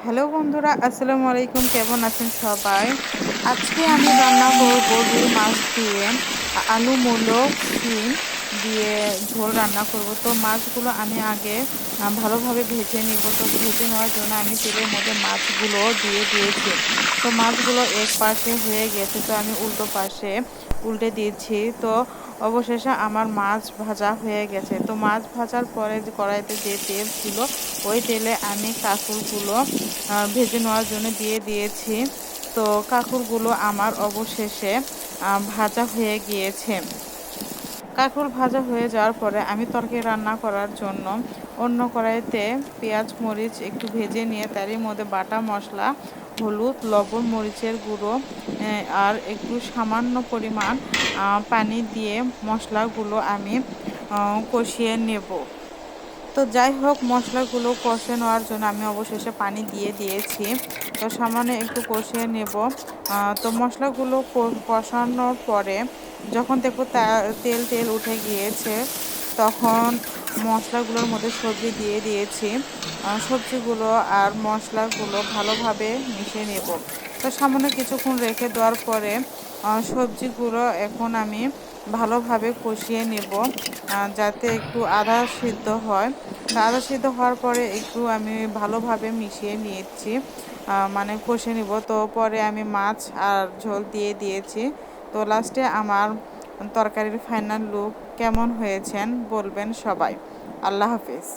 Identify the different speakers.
Speaker 1: Hello বন্ধুরা, আসসালামু আলাইকুম। কেমন আছেন সবাই? আজকে আমি রান্না করব রুই মাছ দিয়ে আলু, মূলো, শিম দিয়ে ঝোল রান্না করব। তো মাছগুলো আমি আগে ভালোভাবে ভেজে নিব। তো ভেজে নেওয়ার জন্য আমি তেলের মধ্যে মাছগুলো দিয়ে দিয়েছি। তো মাছগুলো এক পাশে হয়ে গেছে, তো আমি উল্টো পাশে উল্টে দিয়েছি। তো অবশেষে আমার মাছ ভাজা হয়ে গেছে। তো মাছ ভাজার পরে যে কড়াইতে যে তেল ছিল, ওই তেলে আমি কাঁকরোলগুলো ভেজে নেওয়ার জন্য দিয়ে দিয়েছি। তো কাঁকরোলগুলো আমার অবশেষে ভাজা হয়ে গিয়েছে। কাঁকরোল ভাজা হয়ে যাওয়ার পরে আমি তরকারি রান্না করার জন্য অন্য কড়াইতে পেঁয়াজ মরিচ একটু ভেজে নিয়ে তারই মধ্যে বাটা মশলা, হলুদ, লবণ, মরিচের গুঁড়ো আর একটু সামান্য পরিমাণ পানি দিয়ে মশলাগুলো আমি কষিয়ে নেব। তো যাই হোক, মশলাগুলো কষে নেওয়ার জন্য আমি অবশেষে পানি দিয়ে দিয়েছি। তো সামান্য একটু কষিয়ে নেব। তো মশলাগুলো কষানোর পরে যখন দেখবো তেল তেল উঠে গিয়েছে, তখন মশলাগুলোর মধ্যে সবজি দিয়ে দিয়েছি। সবজিগুলো আর মশলাগুলো ভালোভাবে মিশিয়ে নেব। তো সামান্য কিছুক্ষণ রেখে দেওয়ার পরে সবজিগুলো এখন আমি ভালোভাবে কষিয়ে নেব, যাতে একটু আধা সিদ্ধ হয়। তো আধা সিদ্ধ হওয়ার পরে একটু আমি ভালোভাবে মিশিয়ে নিয়েছি, মানে কষে নিব। তো পরে আমি মাছ আর ঝোল দিয়ে দিয়েছি। তো লাস্টে আমার তরকারির ফাইনাল লুক কেমন হয়েছেন বলবেন সবাই। আল্লাহ হাফিজ।